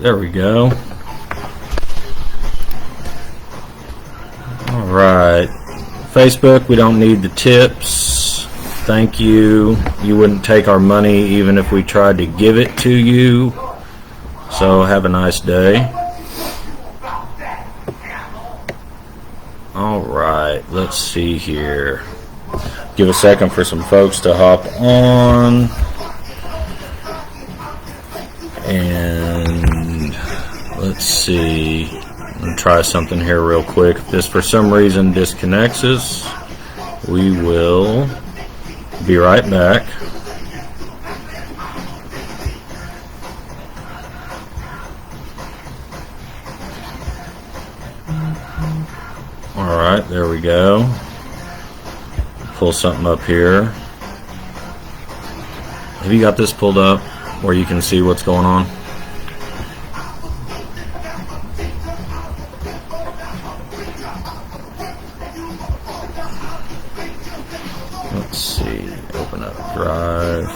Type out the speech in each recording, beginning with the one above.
There we go. All right. Facebook, we don't need the tips. Thank you. You wouldn't take our money even if we tried to give it to you. So have a nice day. All right. Let's see here. Give a second for some folks to hop on. And let's see. I'm going to try something here real quick. If this for some reason disconnects us, we will be right back. All right, there we go. Pull something up here. Have you got this pulled up where you can see what's going on? Let's see. Open up Drive.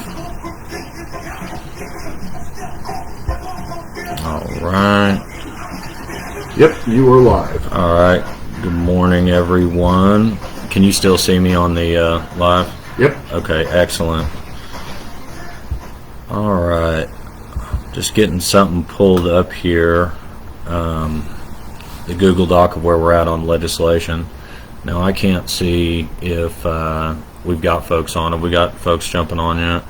All right. Yep, you are live. All right. Good morning, everyone. Can you still see me on the live? Yep. Okay, excellent. All right. Just getting something pulled up here. The Google Doc of where we're at on legislation. Now, I can't see if we've got folks on. Have we got folks jumping on yet?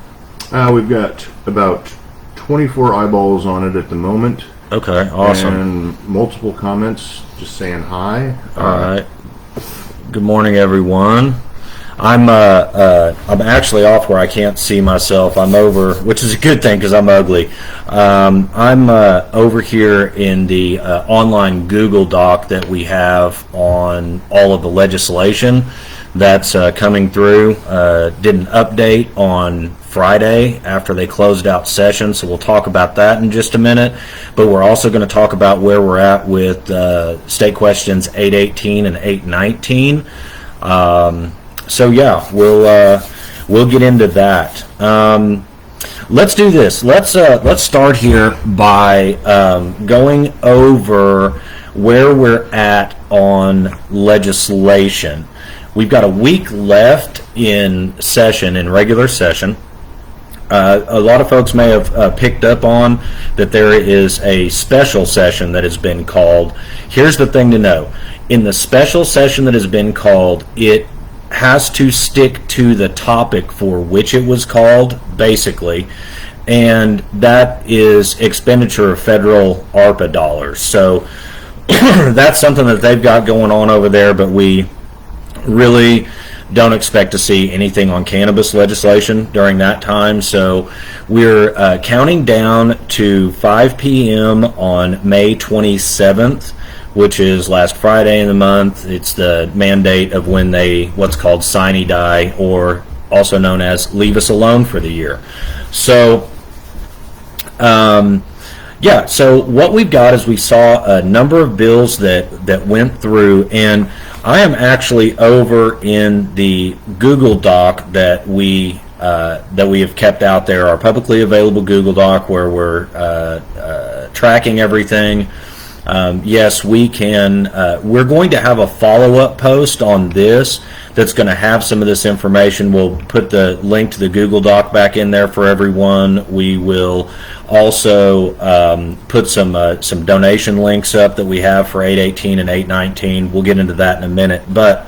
We've got about 24 eyeballs on it at the moment. Okay, awesome. And multiple comments just saying hi. All right. Good morning, everyone. I'm actually off where I can't see myself. I'm over, which is a good thing because I'm ugly. I'm over here in the online Google Doc that we have on all of the legislation that's coming through. Did an update on Friday after they closed out session, so we'll talk about that in just a minute. But we're also going to talk about where we're at with state questions 818 and 819. So yeah, we'll get into that. Let's do this. Let's start here by going over where we're at on legislation. We've got a week left in session, in regular session. A lot of folks may have picked up on that there is a special session that has been called. Here's the thing to know. In the special session that has been called, it has to stick to the topic for which it was called, basically, and that is expenditure of federal ARPA dollars. So that's something that they've got going on over there, but we really don't expect to see anything on cannabis legislation during that time. So we're counting down to 5 p.m. on May 27th, which is last Friday in the month. It's the mandate of when they, what's called sine die, or also known as leave us alone for the year. So, yeah, so what we've got is we saw a number of bills that went through, and I am actually over in the Google Doc that we have kept out there, our publicly available Google Doc where we're tracking everything. Yes, we can. We're going to have a follow-up post on this that's going to have some of this information. We'll put the link to the Google Doc back in there for everyone. We will also put some donation links up that we have for 818 and 819. We'll get into that in a minute, but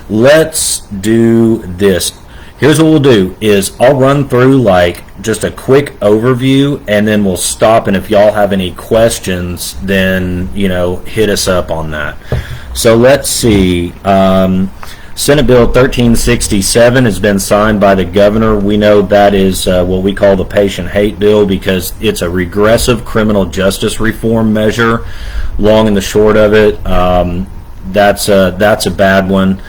let's do this. Here's what we'll do is I'll run through like just a quick overview, and then we'll stop, and if y'all have any questions, then hit us up on that. So let's see. Senate Bill 1367 has been signed by the governor. We know that is what we call the patient hate bill because it's a regressive criminal justice reform measure. Long and the short of it, that's a bad one.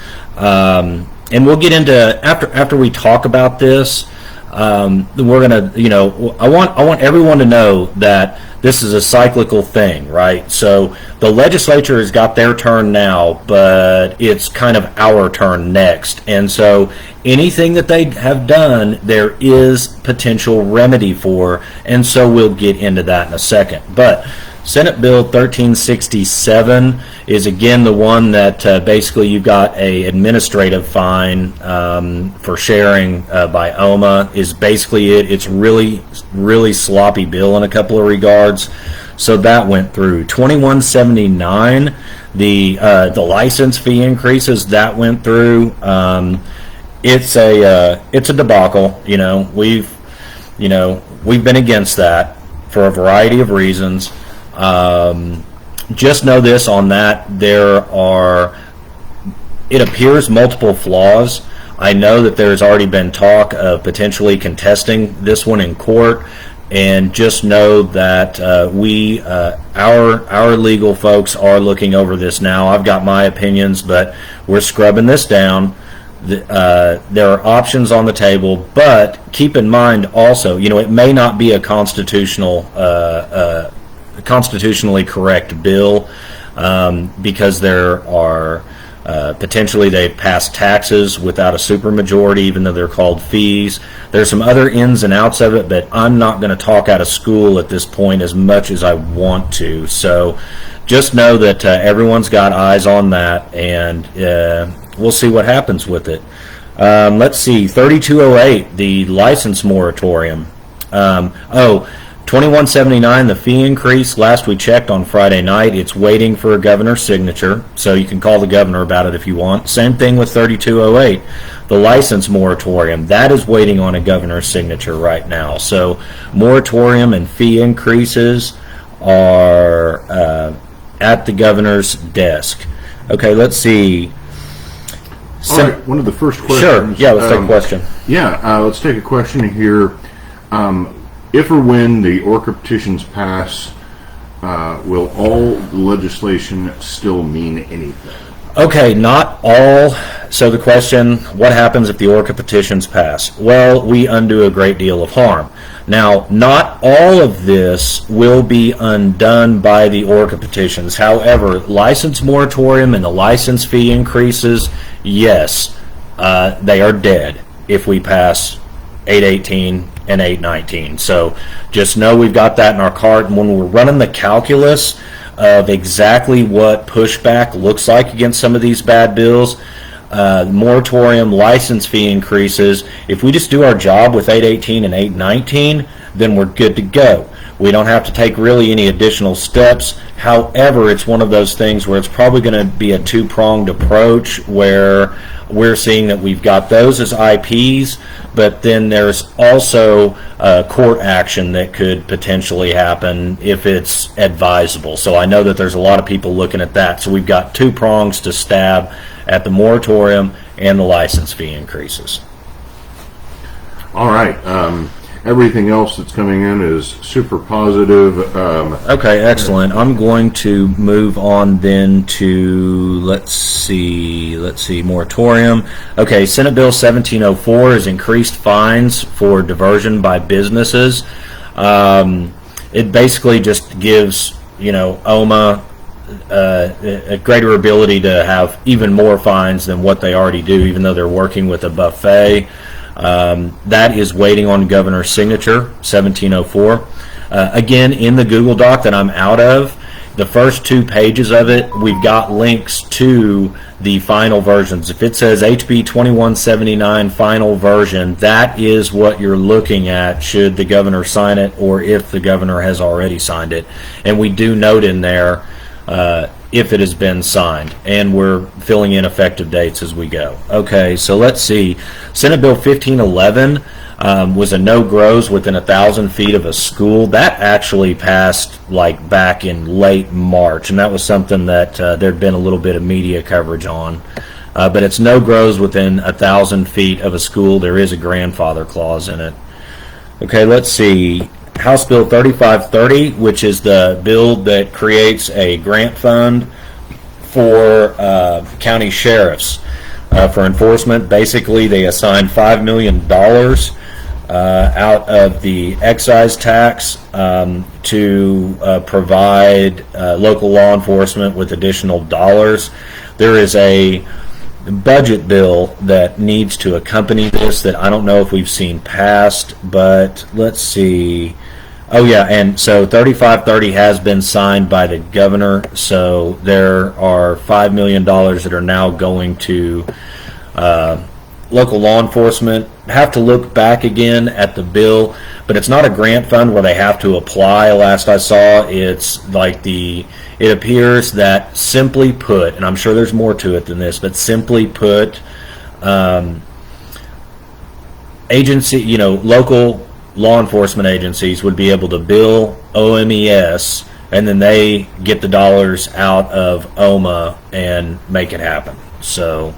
And we'll get into after we talk about this. We're gonna, I want everyone to know that this is a cyclical thing, right? So the legislature has got their turn now, but it's kind of our turn next. And so anything that they have done, there is potential remedy for, and so we'll get into that in a second. But Senate Bill 1367 is again the one that basically you've got a administrative fine for sharing by OMA is basically it. It's really sloppy bill in a couple of regards. So that went through. 2179, the license fee increases, that went through. It's a debacle. We've been against that for a variety of reasons. Just know this on that, it appears multiple flaws. I know that there's already been talk of potentially contesting this one in court, and just know that our legal folks are looking over this now. I've got my opinions, but we're scrubbing this down. There are options on the table, but keep in mind also, it may not be a constitutionally correct bill because there are potentially they've passed taxes without a supermajority, even though they're called fees. There's some other ins and outs of it, but I'm not going to talk out of school at this point as much as I want to. So just know that everyone's got eyes on that, and we'll see what happens with it. Let's see, 3208, the license moratorium. 2179, the fee increase, last we checked on Friday night, it's waiting for a governor's signature, so you can call the governor about it if you want. Same thing with 3208, the license moratorium, that is waiting on a governor's signature right now. So moratorium and fee increases are at the governor's desk. Okay, let's see. All right, one of the first questions. Sure, yeah, let's take a question. Let's take a question here. If or when the ORCA petitions pass, will all the legislation still mean anything? Okay, not all. So the question, what happens if the ORCA petitions pass? Well, we undo a great deal of harm. Now, not all of this will be undone by the ORCA petitions. However, license moratorium and the license fee increases, yes, they are dead if we pass 818 and 819. So just know we've got that in our cart, and when we're running the calculus of exactly what pushback looks like against some of these bad bills, moratorium, license fee increases, if we just do our job with 818 and 819, then we're good to go. We don't have to take really any additional steps. However, it's one of those things where it's probably going to be a two-pronged approach where we're seeing that we've got those as IPs, but then there's also court action that could potentially happen if it's advisable. So I know that there's a lot of people looking at that. So we've got two prongs to stab at the moratorium and the license fee increases. All right. Everything else that's coming in is super positive. Okay, excellent. I'm going to move on then to, let's see, moratorium. Okay, Senate Bill 1704 is increased fines for diversion by businesses. It basically just gives, OMA a greater ability to have even more fines than what they already do, even though they're working with a buffet. That is waiting on governor's signature, 1704. Again, in the Google Doc that I'm out of, the first 2 pages of it, we've got links to the final versions. If it says HB 2179 final version, that is what you're looking at should the governor sign it, or if the governor has already signed it. And we do note in there if it has been signed, and we're filling in effective dates as we go. Okay, so let's see. Senate Bill 1511 was a no grows within 1,000 feet of a school. That actually passed like back in late March, and that was something that there'd been a little bit of media coverage on. But it's no grows within 1,000 feet of a school. There is a grandfather clause in it. Okay, let's see. House Bill 3530, which is the bill that creates a grant fund for county sheriffs for enforcement. Basically, they assign $5 million out of the excise tax to provide local law enforcement with additional dollars. There is a budget bill that needs to accompany this that I don't know if we've seen passed, but let's see. Oh yeah, and so 3530 has been signed by the governor. So there are $5 million that are now going to local law enforcement. Have to look back again at the bill, but it's not a grant fund where they have to apply. Last I saw, it's like it appears that, simply put, and I'm sure there's more to it than this, but simply put, local law enforcement agencies would be able to bill OMES, and then they get the dollars out of OMA and make it happen. So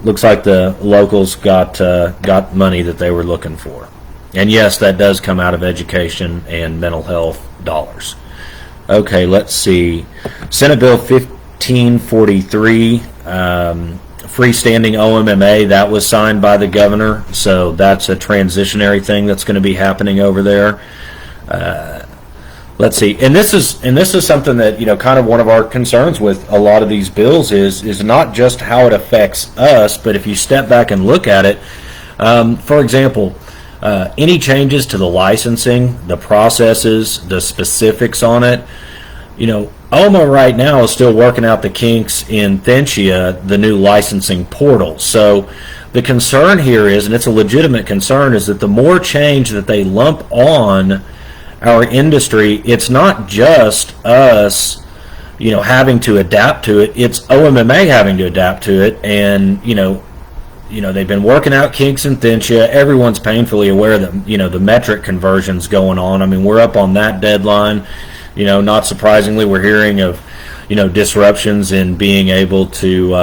looks like the locals got money that they were looking for. And yes, that does come out of education and mental health dollars. Okay, let's see. Senate Bill 1543, freestanding OMMA, that was signed by the governor, so that's a transitionary thing that's going to be happening over there. Let's see, and this is something that, kind of one of our concerns with a lot of these bills is not just how it affects us, but if you step back and look at it. For example, any changes to the licensing, the processes, the specifics on it, OMA right now is still working out the kinks in Thentia, the new licensing portal. So the concern here is, and it's a legitimate concern, is that the more change that they lump on our industry, it's not just us, having to adapt to it. It's OMMA having to adapt to it, and they've been working out kinks in Thentia. Everyone's painfully aware that the metric conversion's going on. I mean, we're up on that deadline. Not surprisingly, we're hearing of disruptions in being able to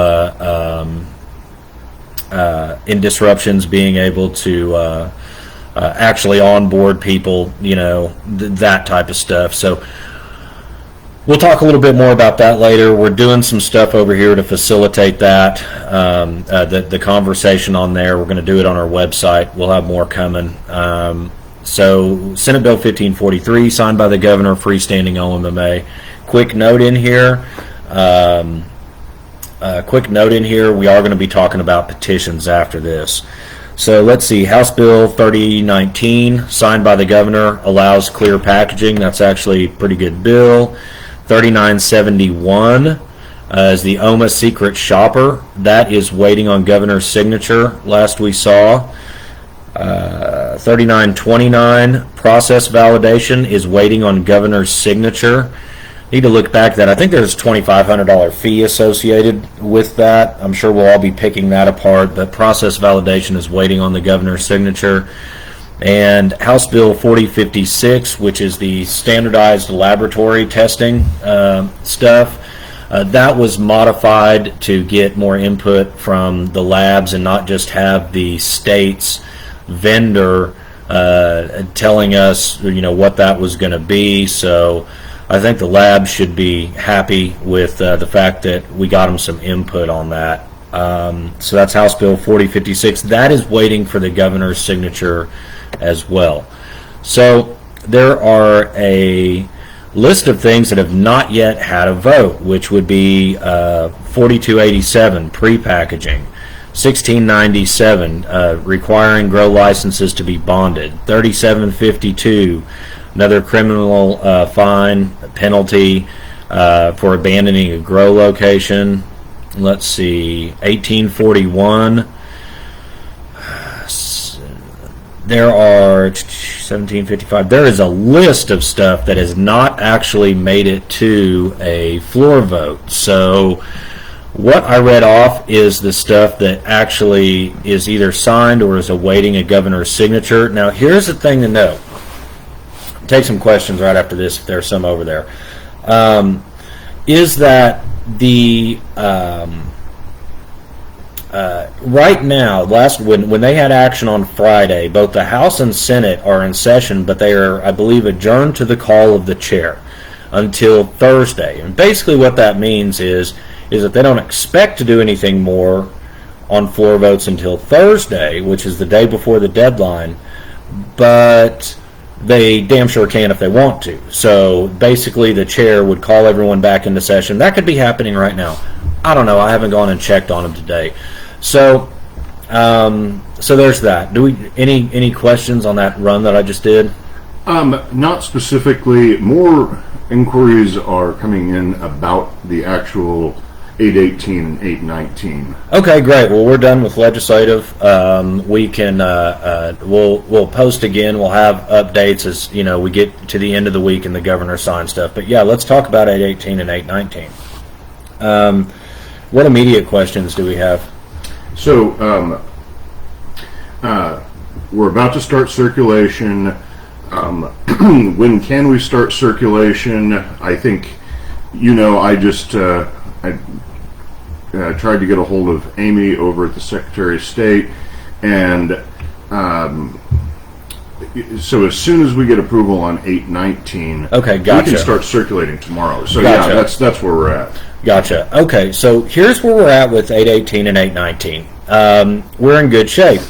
actually onboard people, that type of stuff. So we'll talk a little bit more about that later. We're doing some stuff over here to facilitate that, the conversation on there. We're going to do it on our website. We'll have more coming. So Senate Bill 1543, signed by the governor, freestanding OMMA. Quick note in here. We are going to be talking about petitions after this. So let's see, House Bill 3019, signed by the governor, allows clear packaging. That's actually a pretty good bill. 3971 is the OMA secret shopper. That is waiting on governor's signature, last we saw. 3929, process validation, is waiting on governor's signature. Need to look back at that. I think there's a $2,500 fee associated with that. I'm sure we'll all be picking that apart, but process validation is waiting on the governor's signature. And House Bill 4056, which is the standardized laboratory testing stuff, that was modified to get more input from the labs and not just have the state's vendor telling us what that was going to be. So I think the lab should be happy with the fact that we got them some input on that. So that's House Bill 4056. That is waiting for the governor's signature as well. So there are a list of things that have not yet had a vote, which would be 4287, pre-packaging. 1697, requiring grow licenses to be bonded. 3752, another criminal fine penalty for abandoning a grow location. Let's see, 1841. There are 1755. There is a list of stuff that has not actually made it to a floor vote. So what I read off is the stuff that actually is either signed or is awaiting a governor's signature. Now, here's the thing to note. Take some questions right after this if there's some over there. Is that the right now, when they had action on Friday, both the House and Senate are in session, but they are, I believe, adjourned to the call of the chair until Thursday. And basically what that means is that they don't expect to do anything more on floor votes until Thursday, which is the day before the deadline, but they damn sure can if they want to. So basically the chair would call everyone back into session. That could be happening right now. I don't know. I haven't gone and checked on them today. So so there's that. Do we any questions on that run that I just did? Not specifically. More inquiries are coming in about the actual 818 and 819. Okay, great. Well, we're done with legislative. We can we'll post again. We'll have updates as we get to the end of the week and the governor signs stuff. But yeah, let's talk about 818 and 819. What immediate questions do we have? So we're about to start circulation. When can we start circulation? I think I just tried to get a hold of Amy over at the Secretary of State, and so as soon as we get approval on 819, okay, gotcha. We can start circulating tomorrow. So gotcha. Yeah, that's where we're at. Gotcha. Okay, so here's where we're at with 818 and 819. We're in good shape.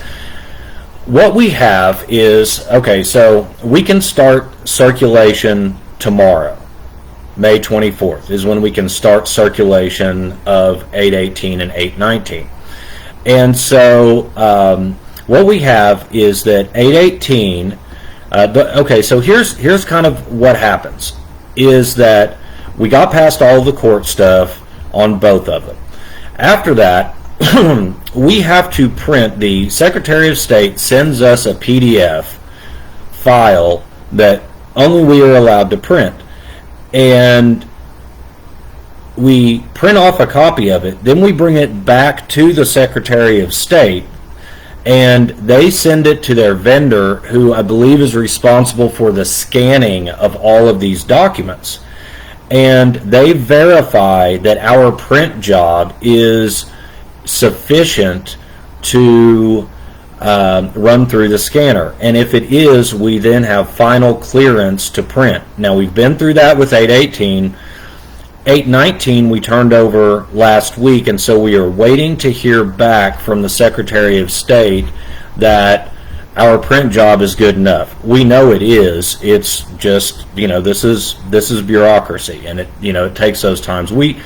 What we have is, okay, so we can start circulation tomorrow. May 24th is when we can start circulation of 818 and 819. And so what we have is that 818, okay, so here's kind of what happens, is that we got past all of the court stuff on both of them. After that, we have to print, the Secretary of State sends us a PDF file that only we are allowed to print. And we print off a copy of it, then we bring it back to the Secretary of State, and they send it to their vendor, who I believe is responsible for the scanning of all of these documents. And they verify that our print job is sufficient to run through the scanner, and if it is, we then have final clearance to print. Now, we've been through that with 818. 819 we turned over last week, and so we are waiting to hear back from the Secretary of State that our print job is good enough. We know it is. It's just this is bureaucracy, and it takes those times. We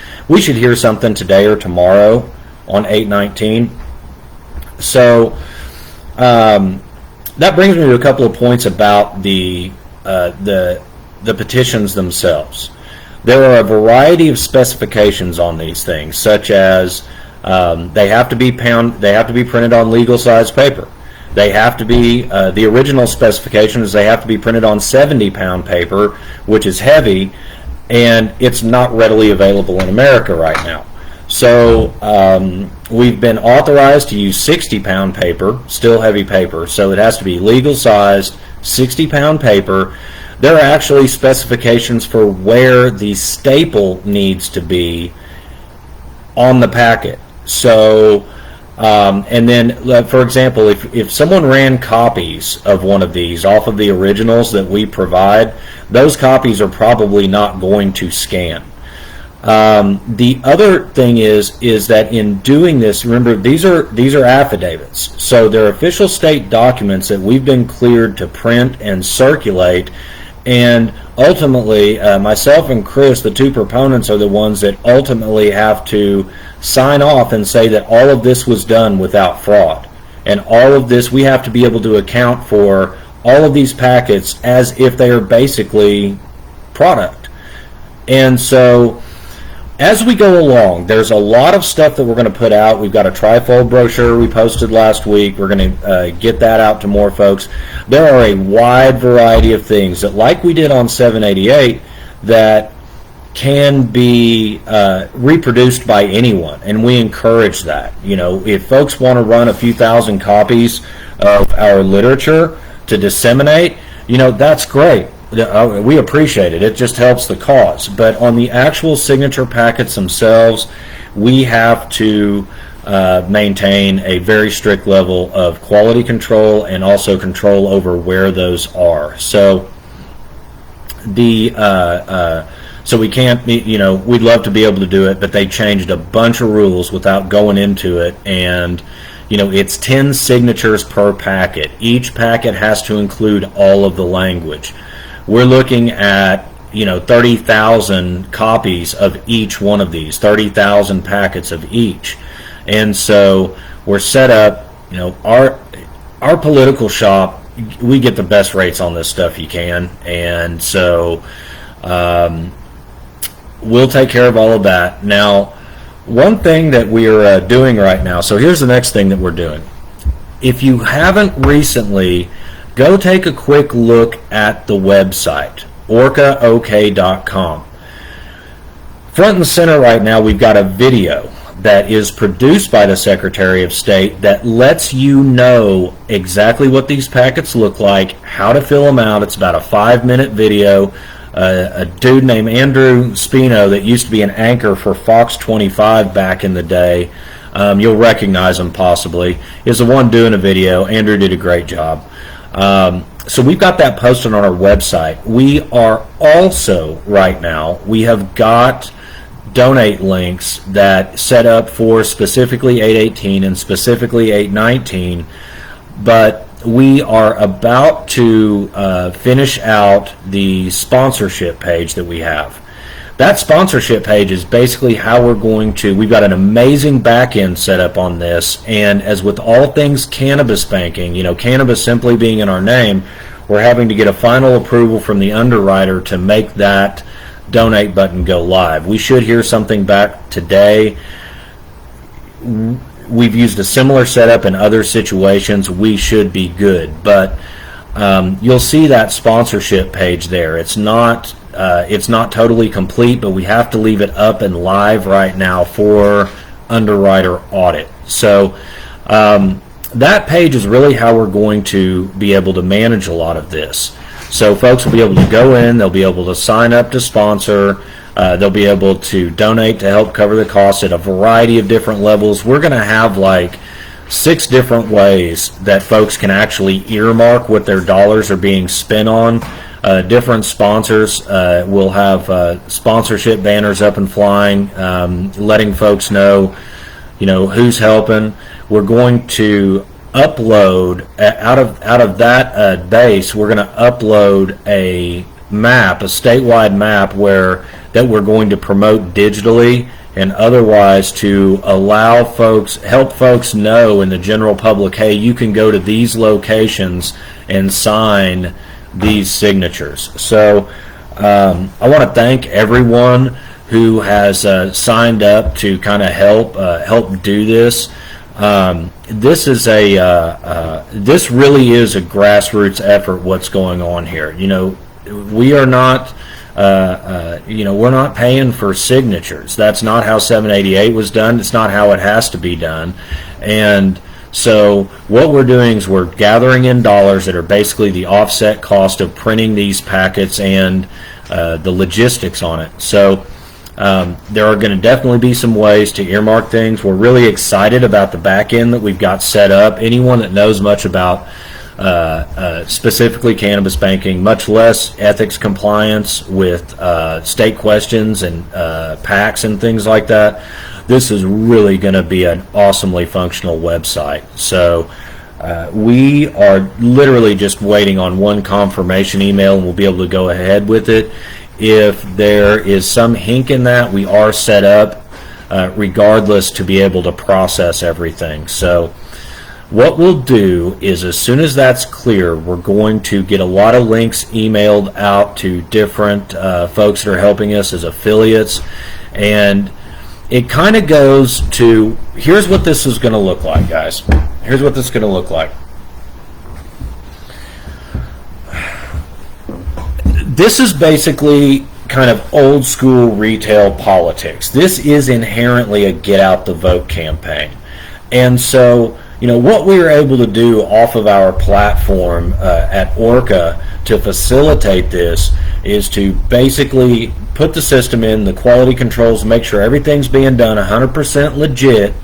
should hear something today or tomorrow on 819. So that brings me to a couple of points about the petitions themselves. There are a variety of specifications on these things, such as they have to be printed on legal size paper. They have to be the original specification is they have to be printed on 70-pound paper, which is heavy, and it's not readily available in America right now. So we've been authorized to use 60-pound paper, still heavy paper, so it has to be legal-sized 60-pound paper. There are actually specifications for where the staple needs to be on the packet. So, and then, for example, if someone ran copies of one of these off of the originals that we provide, those copies are probably not going to scan. The other thing is that in doing this, remember, these are affidavits, so they're official state documents that we've been cleared to print and circulate, and ultimately myself and Chris, the two proponents, are the ones that ultimately have to sign off and say that all of this was done without fraud, and all of this, we have to be able to account for all of these packets as if they are basically product. And so as we go along, there's a lot of stuff that we're going to put out. We've got a trifold brochure we posted last week. We're going to get that out to more folks. There are a wide variety of things that, like we did on 788, that can be reproduced by anyone, and we encourage that. If folks want to run a few thousand copies of our literature to disseminate, that's great. We appreciate it. It just helps the cause. But on the actual signature packets themselves, we have to maintain a very strict level of quality control and also control over where those are. So so we can't, we'd love to be able to do it, but they changed a bunch of rules without going into it, and it's 10 signatures per packet. Each packet has to include all of the language. We're looking at 30,000 copies of each one of these, 30,000 packets of each. And so we're set up, our political shop we get the best rates on this stuff you can, and so we'll take care of all of that. Now, one thing that we're doing right now, so here's the next thing that we're doing. If you haven't recently, go take a quick look at the website, orcaok.com. Front and center right now, we've got a video that is produced by the Secretary of State that lets you know exactly what these packets look like, how to fill them out. It's about a 5-minute video. A dude named Andrew Spino that used to be an anchor for Fox 25 back in the day, you'll recognize him possibly, is the one doing a video. Andrew did a great job. So we've got that posted on our website. We are also, right now, we have got donate links that set up for specifically 818 and specifically 819, but we are about to finish out the sponsorship page that we have. That sponsorship page is basically how we're going to, we've got an amazing back end set up on this, and as with all things cannabis banking, cannabis simply being in our name, we're having to get a final approval from the underwriter to make that donate button go live. We should hear something back today. We've used a similar setup in other situations. We should be good, but you'll see that sponsorship page there. It's not totally complete, but we have to leave it up and live right now for underwriter audit. So that page is really how we're going to be able to manage a lot of this. So folks will be able to go in, they'll be able to sign up to sponsor, they'll be able to donate to help cover the costs at a variety of different levels. We're going to have like 6 different ways that folks can actually earmark what their dollars are being spent on. Different sponsors will have sponsorship banners up and flying, letting folks know, who's helping. We're going to upload out of that base. We're going to upload a map, a statewide map that we're going to promote digitally and otherwise to help folks know in the general public, hey, you can go to these locations and sign these signatures. So I want to thank everyone who has signed up to kind of help do this. This really is a grassroots effort. What's going on here? We are not. We're not paying for signatures. That's not how 788 was done. It's not how it has to be done. And so what we're doing is we're gathering in dollars that are basically the offset cost of printing these packets and the logistics on it. So there are going to definitely be some ways to earmark things. We're really excited about the back end that we've got set up. Anyone that knows much about specifically cannabis banking, much less ethics compliance with state questions and PACs and things like that, this is really going to be an awesomely functional website. So we are literally just waiting on one confirmation email and we'll be able to go ahead with it. If there is some hink in that, we are set up regardless to be able to process everything. So what we'll do is as soon as that's clear, we're going to get a lot of links emailed out to different folks that are helping us as affiliates, and it kind of goes to, here's what this is going to look like, guys. Here's what this is going to look like. This is basically kind of old school retail politics. This is inherently a get out the vote campaign. And so, what we were able to do off of our platform at ORCA to facilitate this is to basically put the system in, the quality controls, make sure everything's being done 100% legit,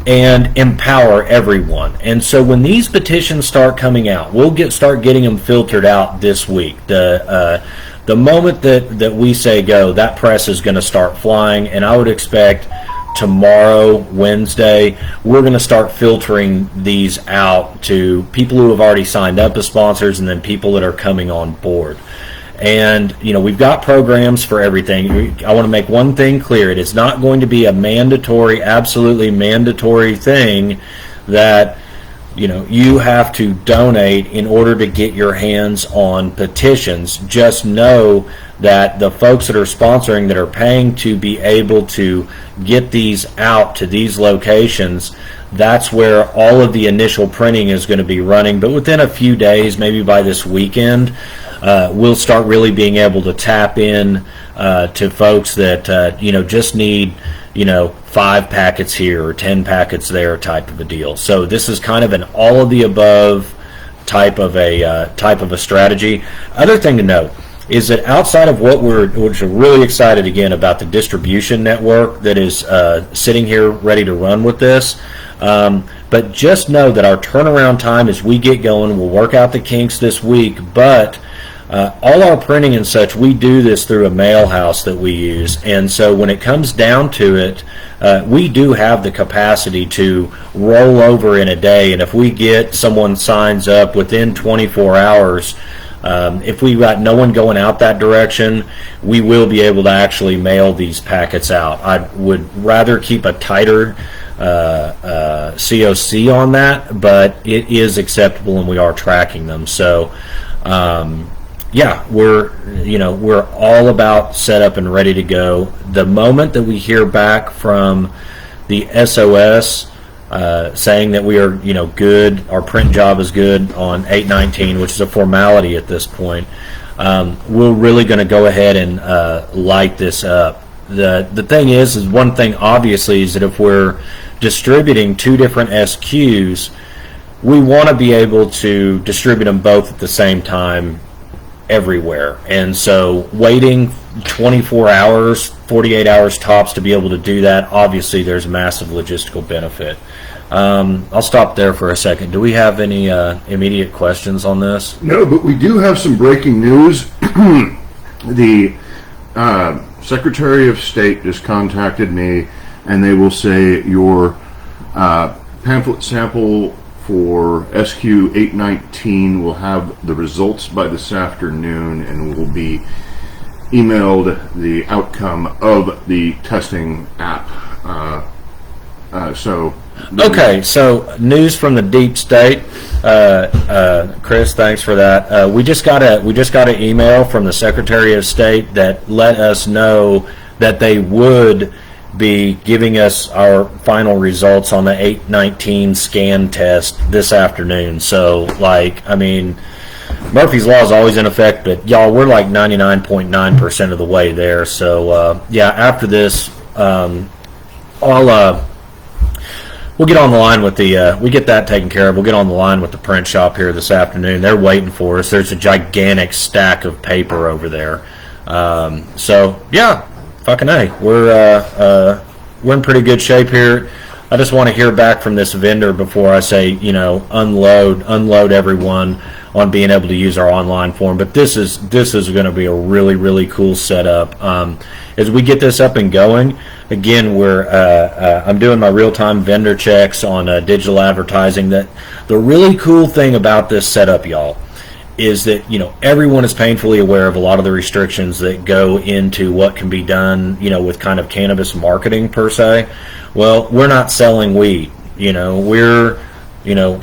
and empower everyone. And so when these petitions start coming out, we'll start getting them filtered out this week. The moment that we say go, that press is going to start flying, and I would expect tomorrow, Wednesday, we're going to start filtering these out to people who have already signed up as sponsors and then people that are coming on board. And, we've got programs for everything. I want to make one thing clear. It is not going to be a mandatory, absolutely mandatory thing that you have to donate in order to get your hands on petitions. Just know that the folks that are sponsoring, that are paying to be able to get these out to these locations, that's where all of the initial printing is going to be running. But within a few days, maybe by this weekend, we'll start really being able to tap in to folks that just need 5 packets here or 10 packets there type of a deal. So this is kind of an all of the above type of a strategy. Other thing to note is that outside of which we're really excited again about the distribution network that is sitting here ready to run with this. But just know that our turnaround time as we get going, we'll work out the kinks this week, but all our printing and such, we do this through a mail house that we use. And so when it comes down to it, we do have the capacity to roll over in a day. And if we get someone signs up within 24 hours, if we've got no one going out that direction, we will be able to actually mail these packets out. I would rather keep a tighter COC on that, but it is acceptable and we are tracking them. So yeah, we're all about set up and ready to go. The moment that we hear back from the SOS saying that we are good, our print job is good on 8/19, which is a formality at this point, we're really going to go ahead and light this up. The thing is one thing obviously is that if we're distributing 2 different SQs, we want to be able to distribute them both at the same time everywhere. And so waiting 24 hours, 48 hours tops to be able to do that, obviously there's massive logistical benefit. I'll stop there for a second. Do we have any immediate questions on this? No, but we do have some breaking news. The Secretary of State just contacted me, and they will say your pamphlet sample for SQ 819 will have the results by this afternoon and will be emailed the outcome of the testing app. Okay, so news from the deep state. Chris, thanks for that. We just got an email from the Secretary of State that let us know that they would be giving us our final results on the 819 scan test this afternoon. So, Murphy's Law is always in effect, but y'all, we're like 99.9% of the way there. So, yeah, after this, we'll get on the line with we get that taken care of. We'll get on the line with the print shop here this afternoon. They're waiting for us. There's a gigantic stack of paper over there. So, yeah. Fucking A. We're in pretty good shape here. I just want to hear back from this vendor before I say, unload everyone on being able to use our online form. But this is going to be a really, really cool setup. As we get this up and going, again, I'm doing my real-time vendor checks on digital advertising. That the really cool thing about this setup, y'all, is that everyone is painfully aware of a lot of the restrictions that go into what can be done with kind of cannabis marketing per se. Well, we're not selling weed. We're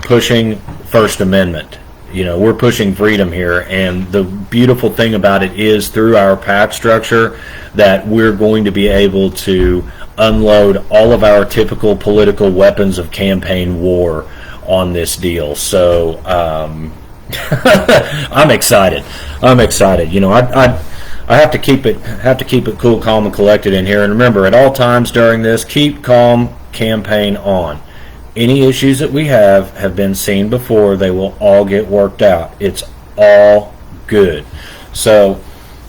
pushing First Amendment. We're pushing freedom here, and the beautiful thing about it is through our pack structure that we're going to be able to unload all of our typical political weapons of campaign war on this deal. So I'm excited. I have to keep it cool, calm, and collected in here. And remember, at all times during this, keep calm, campaign on. Any issues that we have been seen before. They will all get worked out. It's all good. So,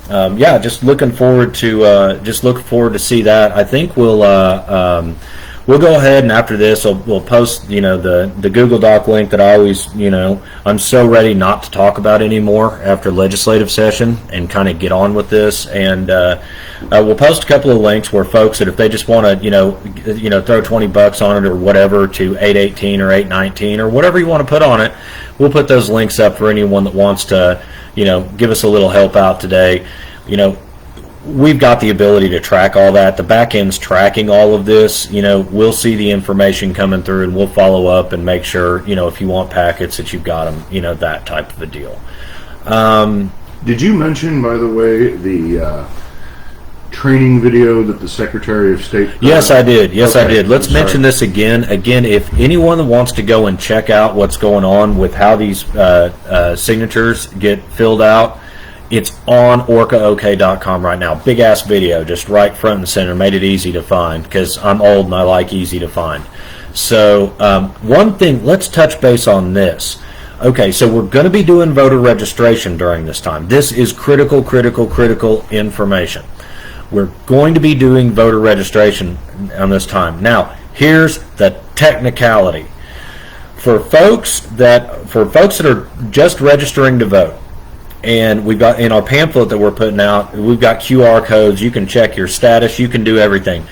yeah, just looking forward to see that. I think we'll go ahead, and after this, we'll post, the Google Doc link that I always, I'm so ready not to talk about anymore after legislative session and kind of get on with this. And we'll post a couple of links where folks that if they just want to, throw $20 on it or whatever to 818 or 819 or whatever you want to put on it, we'll put those links up for anyone that wants to, give us a little help out today. we've got the ability to track all that. The back end's tracking all of this. We'll see the information coming through, and we'll follow up and make sure, if you want packets, that you've got them, that type of a deal. Did you mention, by the way, the training video that the Secretary of State... Yes, I did. Yes, okay. I did. Let's mention this again. Again, if anyone wants to go and check out what's going on with how these signatures get filled out, it's on ORCAOK.com right now. Big-ass video, just right front and center. Made it easy to find because I'm old and I like easy to find. So one thing, let's touch base on this. Okay, so we're going to be doing voter registration during this time. This is critical, critical, critical information. We're going to be doing voter registration on this time. Now, here's the technicality. For folks that are just registering to vote, and we've got in our pamphlet that we're putting out, we've got QR codes. You can check your status. You can do everything.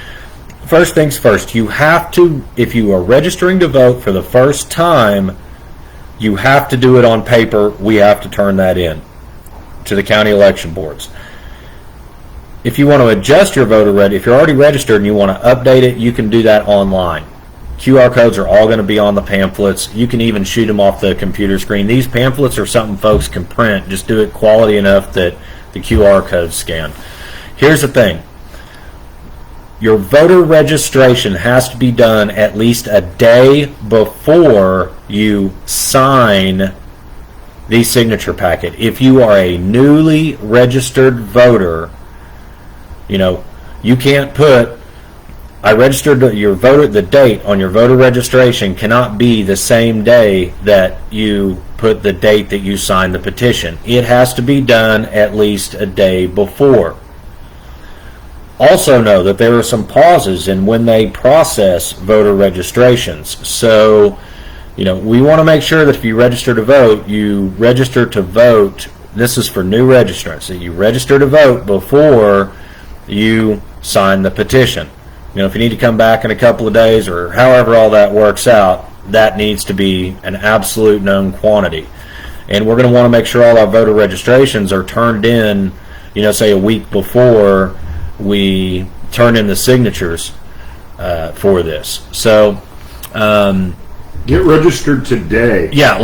First things first, you have to, if you are registering to vote for the first time, you have to do it on paper. We have to turn that in to the county election boards. If you want to adjust your voter register, if you're already registered and you want to update it, you can do that online. QR codes are all going to be on the pamphlets. You can even shoot them off the computer screen. These pamphlets are something folks can print. Just do it quality enough that the QR codes scan. Here's the thing. Your voter registration has to be done at least a day before you sign the signature packet. If you are a newly registered voter, you can't put I registered your voter. The date on your voter registration cannot be the same day that you put the date that you signed the petition. It has to be done at least a day before. Also know that there are some pauses in when they process voter registrations. So, we want to make sure that if you register to vote, you register to vote. This is for new registrants, that you register to vote before you sign the petition. If you need to come back in a couple of days or however all that works out, that needs to be an absolute known quantity. And we're going to want to make sure all our voter registrations are turned in, say a week before we turn in the signatures for this. So get registered today. Yeah,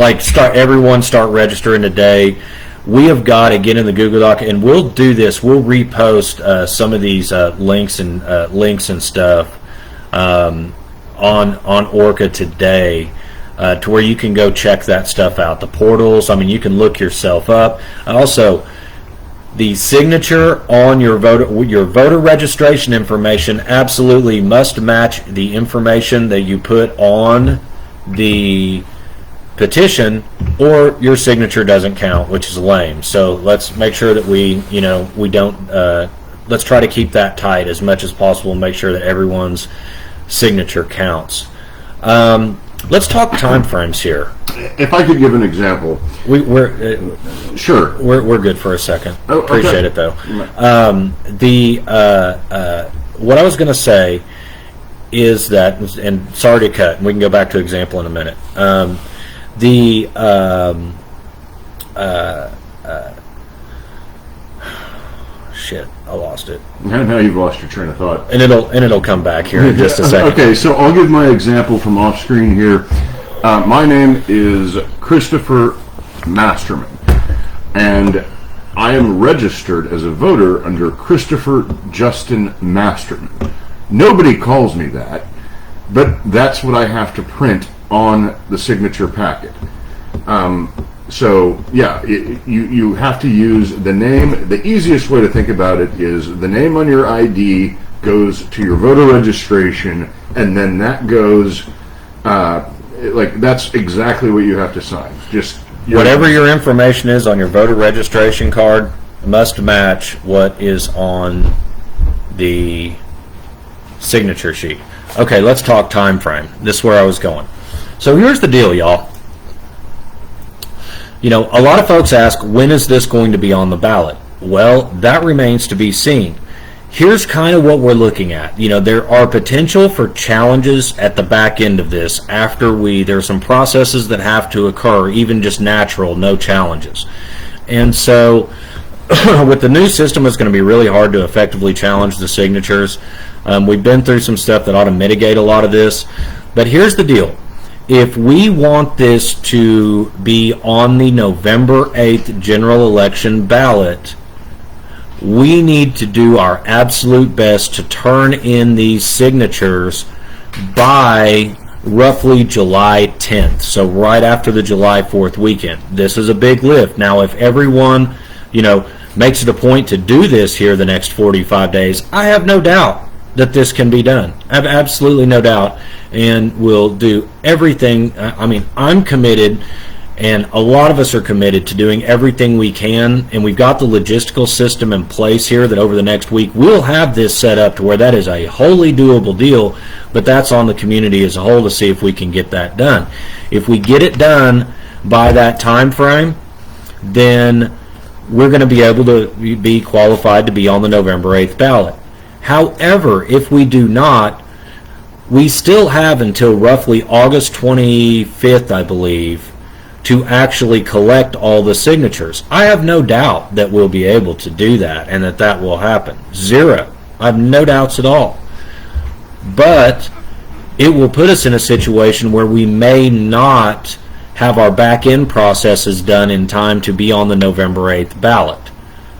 everyone start registering today. We have got to get in the Google Doc, and we'll do this. We'll repost some of these links and stuff on ORCA today to where you can go check that stuff out. The portals, you can look yourself up. Also, the signature on your voter registration information absolutely must match the information that you put on the petition, or your signature doesn't count, which is lame. So let's make sure that we don't. Let's try to keep that tight as much as possible and make sure that everyone's signature counts. Let's talk time frames here. If I could give an example, we're sure. We're good for a second. Oh, okay. Appreciate it though. What I was going to say is that, and sorry to cut. We can go back to example in a minute. Shit, I lost it. Now you've lost your train of thought. And it'll come back here in just a second. Okay, so I'll give my example from off screen here. My name is Christopher Masterman, and I am registered as a voter under Christopher Justin Masterman. Nobody calls me that, but that's what I have to print on the signature packet. So yeah, you have to use the name. The easiest way to think about it is the name on your ID goes to your voter registration, and then that goes that's exactly what you have to sign. Just whatever your information is on your voter registration card must match what is on the signature sheet. Okay, let's talk time frame. This is where I was going. So here's the deal, y'all. A lot of folks ask, when is this going to be on the ballot? Well, that remains to be seen. Here's kind of what we're looking at. There are potential for challenges at the back end of this after there are some processes that have to occur, even just natural, no challenges. And so with the new system, it's going to be really hard to effectively challenge the signatures. We've been through some stuff that ought to mitigate a lot of this. But here's the deal. If we want this to be on the November 8th general election ballot, we need to do our absolute best to turn in these signatures by roughly July 10th, so right after the July 4th weekend. This is a big lift. Now, if everyone, makes it a point to do this here the next 45 days, I have no doubt that this can be done. I have absolutely no doubt, and we'll do everything. I'm committed, and a lot of us are committed to doing everything we can, and we've got the logistical system in place here that over the next week we'll have this set up to where that is a wholly doable deal, but that's on the community as a whole to see if we can get that done. If we get it done by that time frame, then we're going to be able to be qualified to be on the November 8th ballot. However, if we do not, we still have until roughly August 25th, I believe, to actually collect all the signatures. I have no doubt that we'll be able to do that and that will happen. Zero. I have no doubts at all. But it will put us in a situation where we may not have our back-end processes done in time to be on the November 8th ballot.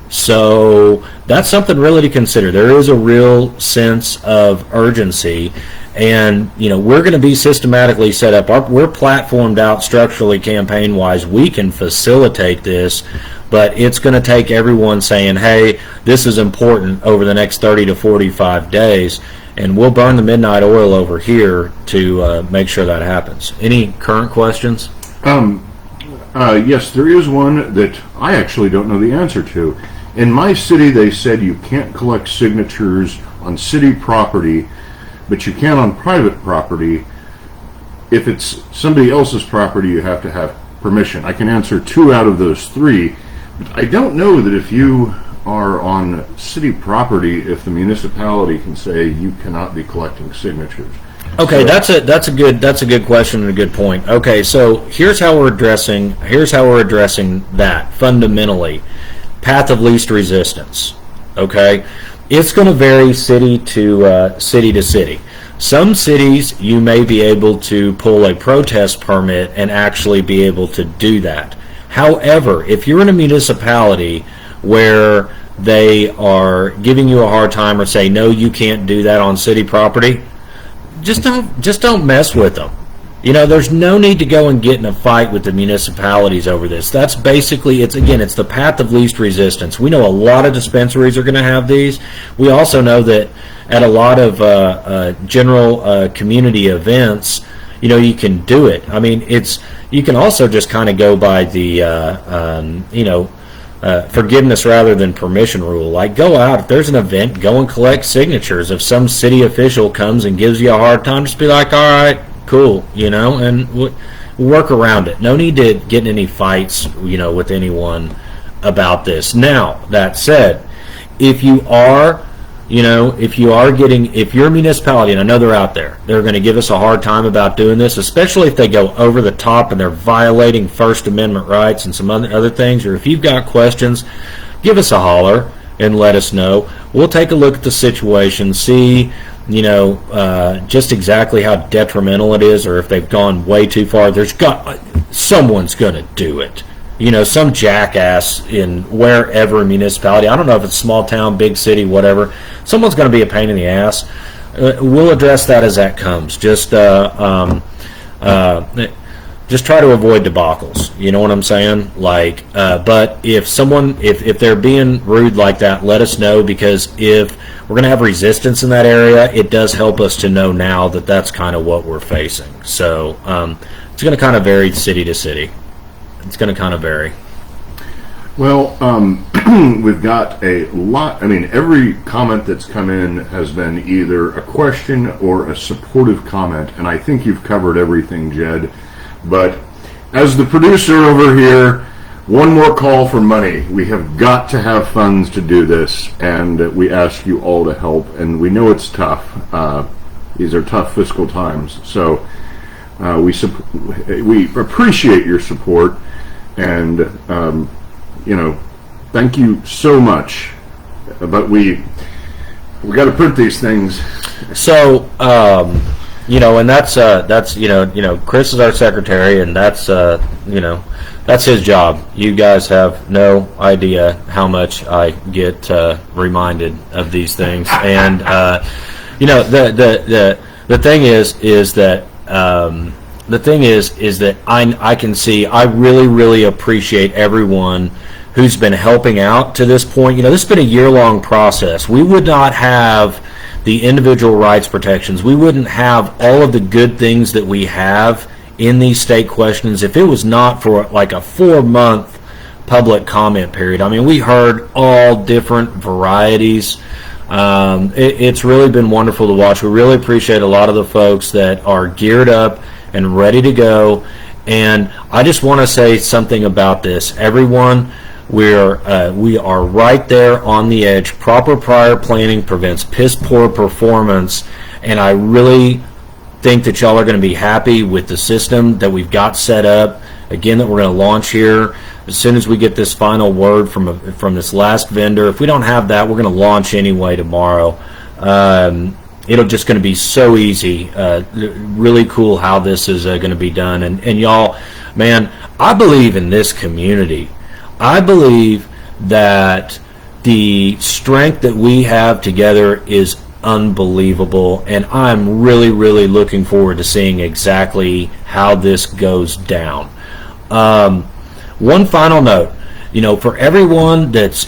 So that's something really to consider. There is a real sense of urgency, and we're going to be systematically set up. We're platformed out structurally, campaign-wise. We can facilitate this, but it's going to take everyone saying, hey, this is important over the next 30 to 45 days, and we'll burn the midnight oil over here to make sure that happens. Any current questions? Yes, there is one that I actually don't know the answer to. In my city, they said you can't collect signatures on city property, but you can on private property. If it's somebody else's property, you have to have permission. I can answer 2 out of those 3. But I don't know that if you are on city property, if the municipality can say you cannot be collecting signatures. Okay, that's a good question and a good point. Okay, so here's how we're addressing that fundamentally. Path of least resistance. Okay, it's going to vary city to city. Some cities you may be able to pull a protest permit and actually be able to do that. However, if you're in a municipality where they are giving you a hard time or say no, you can't do that on city property, just don't mess with them. There's no need to go and get in a fight with the municipalities over this. That's basically, it's the path of least resistance. We know a lot of dispensaries are going to have these. We also know that at a lot of general community events, you can do it. You can also just kind of go by the, forgiveness rather than permission rule. Like, go out, if there's an event, go and collect signatures. If some city official comes and gives you a hard time, just be like, all right, cool, and we'll work around it. No need to get in any fights, with anyone about this. Now, that said, if you're a municipality, and I know they're out there, they're going to give us a hard time about doing this, especially if they go over the top and they're violating First Amendment rights and some other things, or if you've got questions, give us a holler and let us know. We'll take a look at the situation, see just exactly how detrimental it is, or if they've gone way too far. Someone's going to do it. Some jackass in wherever municipality. I don't know if it's small town, big city, whatever. Someone's going to be a pain in the ass. We'll address that as that comes. Just try to avoid debacles. You know what I'm saying? But if they're being rude like that, let us know, because if we're going to have resistance in that area, it does help us to know now that that's kind of what we're facing. So it's going to kind of vary city to city. It's going to kind of vary. Well, we've got a lot. Every comment that's come in has been either a question or a supportive comment, and I think you've covered everything, Jed. But as the producer over here, one more call for money. We have got to have funds to do this, and we ask you all to help. And we know it's tough. These are tough fiscal times. So we appreciate your support, and thank you so much. But we got to print these things. So, and that's Chris is our secretary, and that's that's his job. You guys have no idea how much I get reminded of these things, and the thing is that I can see. I really appreciate everyone who's been helping out to this point. This has been a year-long process. We would not have the individual rights protections. We wouldn't have all of the good things that we have in these state questions if it was not for like a 4-month public comment period. I mean, we heard all different varieties. It's really been wonderful to watch. We really appreciate a lot of the folks that are geared up and ready to go. And I just want to say something about this. Everyone, we are right there on the edge. Proper prior planning prevents piss poor performance, and I really think that y'all are going to be happy with the system that we've got set up. Again, that we're going to launch here as soon as we get this final word from this last vendor. If we don't have that, we're going to launch anyway tomorrow. It'll just going to be so easy. Really cool how this is going to be done. And y'all, man, I believe in this community. I believe that the strength that we have together is unbelievable, and I'm really looking forward to seeing exactly how this goes down. One final note, for everyone that's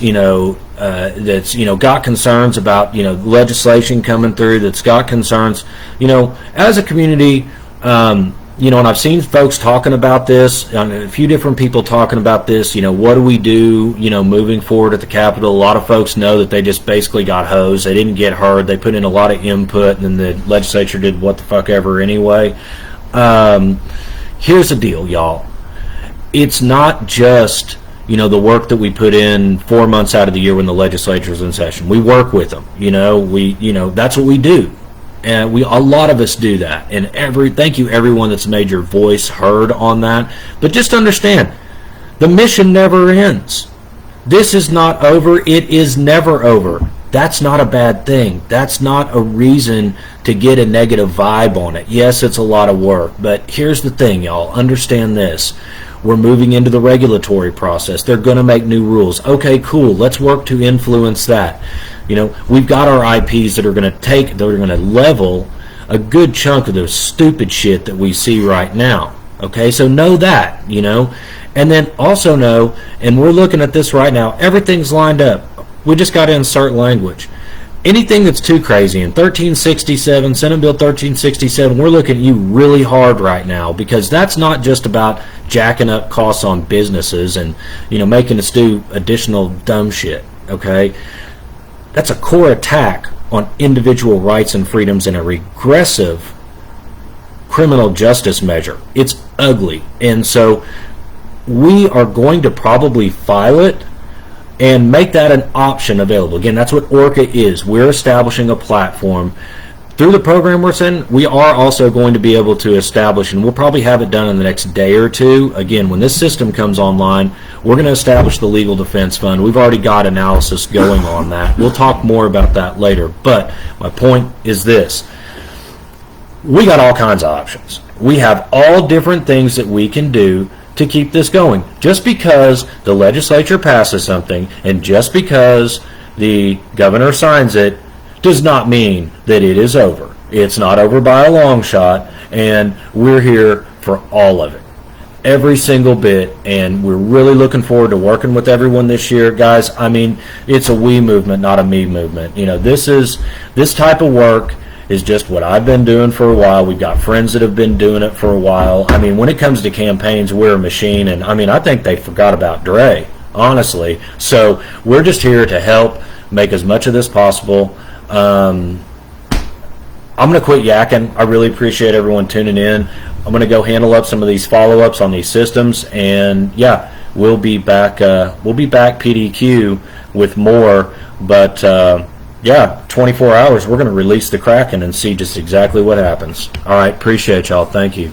got concerns about legislation coming through, that's got concerns, as a community, and I've seen folks talking about this, a few different people talking about this, what do we do, moving forward at the Capitol. A lot of folks know that they just basically got hosed. They didn't get heard. They put in a lot of input, and then the legislature did what the fuck ever anyway. Here's the deal, y'all. It's not just, the work that we put in 4 months out of the year when the legislature's in session. We work with them. That's what we do. And a lot of us do that, and thank you everyone that's made your voice heard on that. But just understand, the mission never ends. This is not over. It is never over. That's not a bad thing. That's not a reason to get a negative vibe on it. Yes, it's a lot of work, but here's the thing, y'all. Understand this. We're moving into the regulatory process. They're going to make new rules. Okay, cool. Let's work to influence that. We've got our IPs that are going to level a good chunk of the stupid shit that we see right now. Okay, so know that, and then also know, and we're looking at this right now, everything's lined up. We just got to insert language. Anything that's too crazy in 1367, Senate Bill 1367, we're looking at you really hard right now, because that's not just about jacking up costs on businesses and, making us do additional dumb shit, okay? That's a core attack on individual rights and freedoms and a regressive criminal justice measure. It's ugly. And so we are going to probably file it and make that an option available. Again, that's what ORCA is. We're establishing a platform. Through the program we're sending, we are also going to be able to establish, and we'll probably have it done in the next day or two. Again, when this system comes online, we're going to establish the Legal Defense Fund. We've already got analysis going on that. We'll talk more about that later. But my point is this. We got all kinds of options. We have all different things that we can do to keep this going. Just because the legislature passes something and just because the governor signs it does not mean that it is over. It's not over by a long shot, and we're here for all of it. Every single bit, and we're really looking forward to working with everyone this year, guys. I mean, it's a we movement, not a me movement. This type of work is just what I've been doing for a while. We've got friends that have been doing it for a while. I mean, when it comes to campaigns, we're a machine, and I think they forgot about Dre, honestly. So we're just here to help make as much of this possible. I'm going to quit yakking. I really appreciate everyone tuning in. I'm going to go handle up some of these follow-ups on these systems, and yeah, we'll be back PDQ with more, but 24 hours, we're going to release the Kraken and see just exactly what happens. All right, appreciate y'all. Thank you.